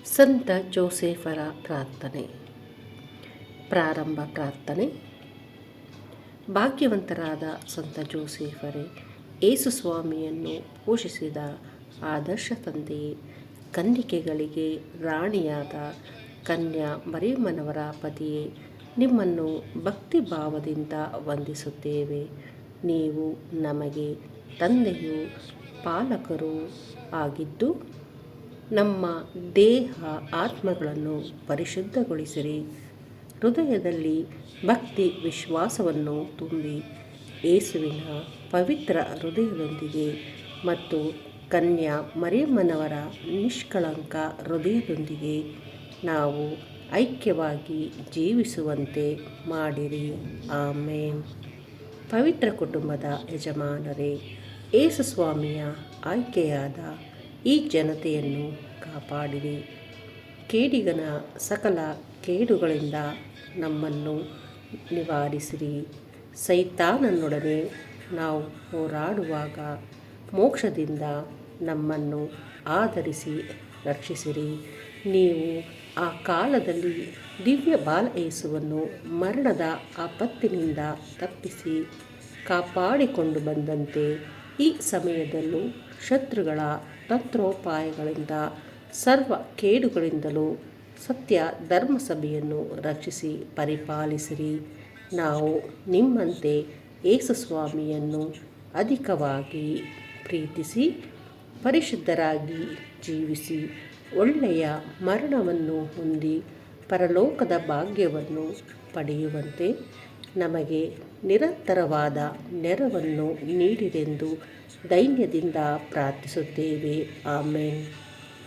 ಸಂತ ಜೋಸೆಫರ ಪ್ರಾರ್ಥನೆ. ಪ್ರಾರಂಭ ಪ್ರಾರ್ಥನೆ. ಭಾಗ್ಯವಂತರಾದ ಸಂತ ಜೋಸೆಫರೇ, ಯೇಸು ಸ್ವಾಮಿಯನ್ನು ಪೋಷಿಸಿದ ಆದರ್ಶ ತಂದೆಯೇ, ಕನ್ನಿಕೆಗಳಿಗೆ ರಾಣಿಯಾದ ಕನ್ಯಾ ಮರಿಯಮ್ಮನವರ ಪತಿಯೇ, ನಿಮ್ಮನ್ನು ಭಕ್ತಿಭಾವದಿಂದ ವಂದಿಸುತ್ತೇವೆ. ನೀವು ನಮಗೆ ತಂದೆಯೂ ಪಾಲಕರೂ ಆಗಿದ್ದು, ನಮ್ಮ ದೇಹ ಆತ್ಮಗಳನ್ನು ಪರಿಶುದ್ಧಗೊಳಿಸಿರಿ. ಹೃದಯದಲ್ಲಿ ಭಕ್ತಿ ವಿಶ್ವಾಸವನ್ನು ತುಂಬಿ, ಯೇಸುವಿನ ಪವಿತ್ರ ಹೃದಯದೊಂದಿಗೆ ಮತ್ತು ಕನ್ಯಾ ಮರಿಯಮ್ಮನವರ ನಿಷ್ಕಳಂಕ ಹೃದಯದೊಂದಿಗೆ ನಾವು ಐಕ್ಯವಾಗಿ ಜೀವಿಸುವಂತೆ ಮಾಡಿರಿ. ಆಮೇನ್. ಪವಿತ್ರ ಕುಟುಂಬದ ಯಜಮಾನರೇ, ಯೇಸು ಸ್ವಾಮಿಯ ಆಯ್ಕೆಯಾದ ಈ ಜನತೆಯನ್ನು ಕಾಪಾಡಿರಿ. ಕೇಡಿಗನ ಸಕಲ ಕೇಡುಗಳಿಂದ ನಮ್ಮನ್ನು ನಿವಾರಿಸಿರಿ. ಸೈತಾನನೊಡನೆ ನಾವು ಹೋರಾಡುವಾಗ ಮೋಕ್ಷದಿಂದ ನಮ್ಮನ್ನು ಆಧರಿಸಿ ರಕ್ಷಿಸಿರಿ. ನೀವು ಆ ಕಾಲದಲ್ಲಿ ದಿವ್ಯ ಬಾಲ ಯೇಸುವನ್ನು ಮರಣದ ಆಪತ್ತಿನಿಂದ ತಪ್ಪಿಸಿ ಕಾಪಾಡಿಕೊಂಡು ಬಂದಂತೆ, ಈ ಸಮಯದಲ್ಲೂ ಶತ್ರುಗಳ ತಂತ್ರೋಪಾಯಗಳಿಂದ ಸರ್ವ ಕೇಡುಗಳಿಂದಲೂ ಸತ್ಯ ಧರ್ಮಸಭೆಯನ್ನು ರಕ್ಷಿಸಿ ಪರಿಪಾಲಿಸಿರಿ. ನಾವು ನಿಮ್ಮಂತೆ ಯೇಸು ಸ್ವಾಮಿಯನ್ನು ಅಧಿಕವಾಗಿ ಪ್ರೀತಿಸಿ ಪರಿಶುದ್ಧರಾಗಿ ಜೀವಿಸಿ ಒಳ್ಳೆಯ ಮರಣವನ್ನು ಹೊಂದಿ ಪರಲೋಕದ ಭಾಗ್ಯವನ್ನು ಪಡೆಯುವಂತೆ ನಮಗೆ ನಿರಂತರವಾದ ನೆರವನ್ನು ನೀಡಿರೆಂದು ದೈನ್ಯದಿಂದ ಪ್ರಾರ್ಥಿಸುತ್ತೇವೆ. ಆಮೇನ್.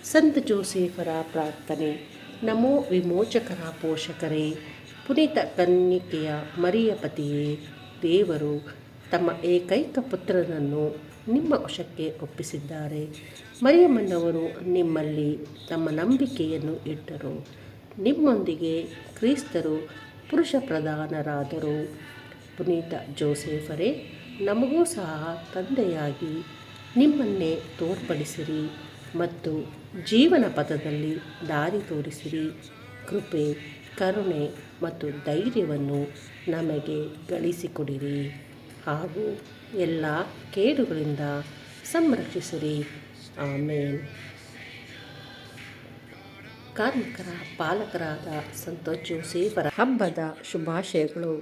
ಸಂತ ಜೋಸೆಫರ ಪ್ರಾರ್ಥನೆ. ನಮೋ ವಿಮೋಚಕರ ಪೋಷಕರೇ, ಪುನೀತ ಕನ್ನಿಕೆಯ ಮರಿಯ ಪತಿಯೇ, ದೇವರು ತಮ್ಮ ಏಕೈಕ ಪುತ್ರನನ್ನು ನಿಮ್ಮ ವಶಕ್ಕೆ ಒಪ್ಪಿಸಿದ್ದಾರೆ. ಮರಿಯಮ್ಮನವರು ನಿಮ್ಮಲ್ಲಿ ತಮ್ಮ ನಂಬಿಕೆಯನ್ನು ಇಟ್ಟರು. ನಿಮ್ಮೊಂದಿಗೆ ಕ್ರಿಸ್ತರು ಪುರುಷ ಪ್ರಧಾನರಾದರು. ಪುನೀತ ಜೋಸೆಫರೇ, ನಮಗೂ ಸಹ ತಂದೆಯಾಗಿ ನಿಮ್ಮನ್ನೇ ತೋರ್ಪಡಿಸಿರಿ ಮತ್ತು ಜೀವನ ಪಥದಲ್ಲಿ ದಾರಿ ತೋರಿಸಿರಿ. ಕೃಪೆ, ಕರುಣೆ ಮತ್ತು ಧೈರ್ಯವನ್ನು ನಮಗೆ ಗಳಿಸಿಕೊಡಿರಿ ಹಾಗೂ ಎಲ್ಲ ಕೇಡುಗಳಿಂದ ಸಂರಕ್ಷಿಸಿರಿ. ಆಮೇನ್. ಕಾರ್ಮಿಕರ ಪಾಲಕರಾದ ಸಂತ ಜೋಸೆಫರ ಹಬ್ಬದ ಶುಭಾಶಯಗಳು.